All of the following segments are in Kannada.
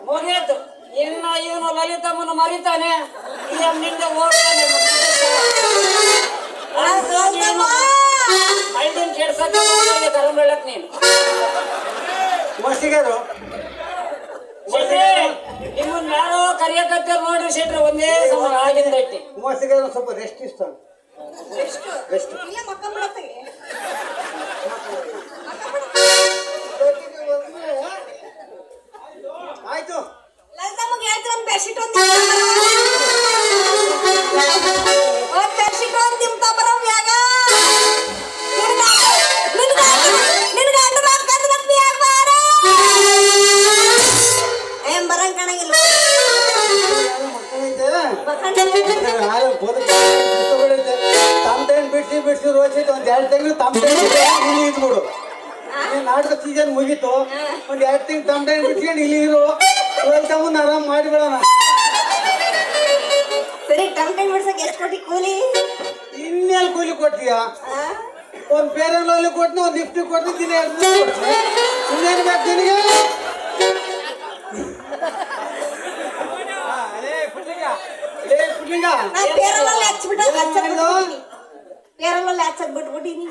ಮುಗಿಯಿತು. ಇನ್ನ ಇವನು ಲಲಿತಮ್ಮನ ಮರಿತಾನೆ, ನಿಂದ ಹೋಗ್ತಾನೆ. ಮೈದಿನ ಕೆಡ್ಸಕ್ಕೆ ಕರಂ ಬೆಳಕ್ ನೀನು ಮಸಿಗರು ನಿಮ್ಮನ್ನ ಯಾರೋ ಕರಿಯಕತ್ತೆ ನೋಡ್ರಿ ಶೆಟ್ರೆ, ಒಂದೇ ಸಮ ಆಗಿಂದ ಇಟ್ಟಿ ಮಸಿಗರು ಸ್ವಲ್ಪ ರೆಸ್ಟ್ ಇಷ್ಟ. ಆಯ್ತು ಬಿಡಿಸಿ ರೋಚಿ ಒಂದ್ 2 ತಿಂಗಳು ತಮ್ಮಟೆ ಇಲ್ಲಿ ಇದ್ಬಿಡು. ನಾಟಕ ಸೀಸನ್ ಮುಗೀತು, ಒಂದ್ 2 ತಿಂಗಳು ತಮ್ಮಟೆ ಬಿಡ್ಸ್ಕೊಂಡು ಇಲ್ಲಿ ಇರು. ತಮ್ಮನ್ನ ಆರಾಮ್ ಮಾಡಿಬಿಡೋಣ. ಸರಿ, ಟಮಟೆ ಬಿಡ್ಸಕ್ಕೆ ಎಷ್ಟು ಕೊಟ್ಟಿ ಕೂಲಿ? ಇನ್ನೆಲ್ಲಿ ಕೂಲಿ ಕೊಡ್ತೀಯಾ? ಒಂದ್ ಪೇರಲ್ಲಿ ಕೊಟ್ಟು, ಒಂದ್ ಲಿಫ್ಟಿಗೆ ಕೊಟ್ಟು, ಇನ್ನೇನು ಬೇಕು ನಿನಗೆ? ಪೇರಲಲ್ಲಿ ಹಚ್ಚಕ್ ಬಿಟ್ಬಿಟ್ಟಿನಿ.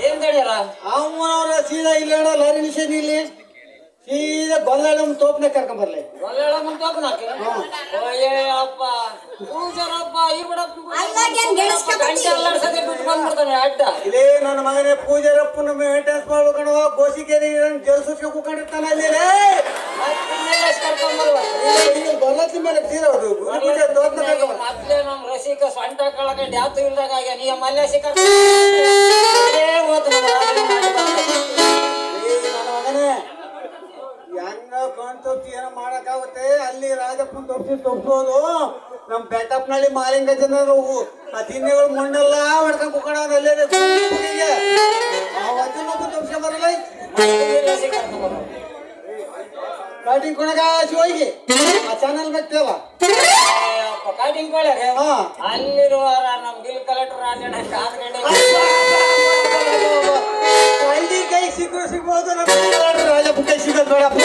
ಏನ್ ತಡಿಯಲ್ಲ ಅವನವ್ರ ಸೀದಾ ಇಲ್ಲಿ ಲಾರಿ ನಿಷೇಧ ಇಲ್ಲಿ ಸೀದಾ ಗೊಲ್ಲಾಳಮ್ಮ ತೋಪನೆ ಕರ್ಕೊಂಬರ್ಲಿ. ಗೊಲ್ಲಾಳಮ್ಮನ ತೋಪನಾಕೆ ಅಪ್ಪ ಪೂಜಾರಪ್ಪ ಈ ಬಿಡಪ್ಪ ಗಂಟೆ ಅಲ್ಲಾಡ್ಸದೆ ಬಿಟ್ಟು ಬಂದ್ಬಿಡ್ತಾನೆ ಅಡ್ಡ. ಇಲ್ಲೇ ನನ್ನ ಮಗನೇ ಪೂಜಾರಪ್ಪನ ಮೇಂಟೆನ್ಸ್ ಮಾಡ್ಕೊಂಡು ಗೋಸಿಕೆರೆ ಜಲಸೂಚಕ ಕೂಕೊಂಡಿರ್ತಾನೆ ಅಲ್ಲಿ ಗೊಲ್ಲತ್ತಿ ಮೇಲೆ ತೀರೋದು ಮೊದ್ಲೇ ನಮ್ ರಸಿಕ ಸೊಂಟ ಕಳಕಂಡು ಯಾತು ಇಲ್ದಾಗ ಆಗ್ಯ ನೀ ಮಲ್ಯ ಸಿಕ್ಕ ನನ್ನ ಮಗನೇ ಹೆಂಗ ಕಾಣ್ತೋತಿ ಏನೋ ಮಾಡಕ್ಕಾಗುತ್ತೆ. ಅಲ್ಲಿ ರಾಜಪ್ಪನ ತಪ್ಪಿಸೋದು ನಮ್ ಬೆಟ್ಟಪ್ಪನಹಳ್ಳಿ ಮಾಲಿಂಗ ಜನರು ಆ ತಿನ್ನೆಗಳು ಮಣ್ಣೆಲ್ಲ ಹೊಡ್ಕೊಂಡ್ ಕುಕ್ಕಡ ಅಲ್ಲೇ ಅವತ್ತಿನೊಬ್ಬ ತಪ್ಪಿಸ್ಕೊಂಡ್ ಬರಲ್ಲ. ಕಾಟಿಂಗ್ ಕೊಡಗ ಶಿವಯ್ಗೆ ಆ ಚಾನಲ್ ಬಿಟ್ಟಲ್ಲ ಕಾಟಿಂಗ್ ಕೊಳಗೆ ಅಲ್ಲಿರುವ ನಮ್ ಬಿಲ್ ಕಲೆಕ್ಟರ್ ರಾಜಣ್ಣ ಕೈ ಸಿಗ್ಬೋದು ರಾಜಪ್ಪ ಕೈ ಸಿಗೋದು ಬೇಡಪ್ಪ.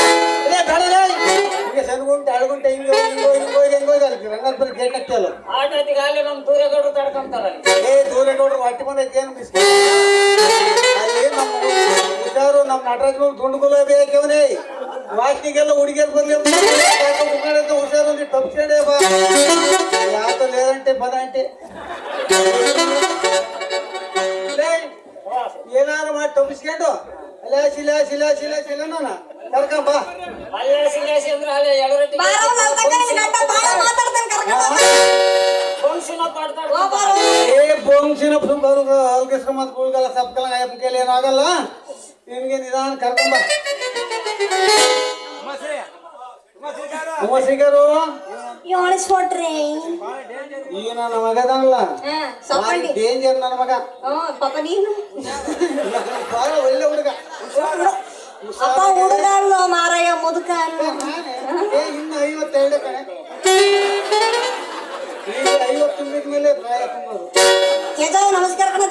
ಈಗ ಸಣ್ಗುಂಟೆ ಅಳ್ಗುಂಟೆ ಹೆಂಗೋಗಿ ರಂಗಪುರ ಗೇಟ್ ಹತ್ತಲ್ಲ ಆಟೋತಿಗೆ ಅಲ್ಲಿ ನಮ್ ದೂರಗೌಡರು ತಡ್ಕೊಂತಾರಲ್ಲಿ. ದೂರಗೌಡರು ಹೊಟ್ಟೆ ಬಂದೈತೆ ಏನು ಮಿಸ್ ಅಲ್ಲಿ ನಮ್ಮ ಹುಷಾರು ನಮ್ಮ ನಟರಾಜ್ ದುಂಡು ಗುಲಾಬಿ ಹಾಕ್ಯವನೇ ವಾಕಿಗೆಲ್ಲ ಹುಡುಗಿಯರ್ ಬರ್ಲಿ ಹುಷಾರು ತಪ್ಪಿಸ್ಕೊಂಡೆ ಬಾ ಯಾತ ಲೇದಂಟೆ ಬದಂಟೆ ಏನಾರು ಮಾಡಿ ತಪ್ಪಿಸ್ಕೊಂಡು ಅಲ್ಲ ಶಿಲ ಕರ್ಕೊಂಬ. ಬೋಂಗ್ಸಿನ ಅಲ್ಕೇಶ್ವರ ಮತ್ ಗುಳ್ಗಲ್ಲ ಸಪ್ಕಲ ಕೈಲಿ ಏನಾಗಲ್ಲ. ನಿನ್ಗೆ ನಿಧಾನ ಕರ್ಕೊಂಬ. ಉಮಸಿಗರು ಯೋಳಿಸ್ಕೊಟ್ರಿ ಈಗ ನನ್ನ ಮಗದಲ್ಲ ಡೇಂಜರ್ ನನ್ನ ಮಗ. ಪಾಪ ನೀನು ಬಹಳ ಒಳ್ಳೆ ಹುಡುಗ. ಅಪ್ಪ ಹುಡುಗ ಅಲ್ಲೋ ಮಾರಾಯ ಮುದುಕ ಇನ್ನು 52 ಕಣೆ. ಈಗ 50 ತುಂಬಿದ ಮೇಲೆ ಪ್ರಾಯ ತುಂಬೋದು. ನಮಸ್ಕಾರ ಕಣ.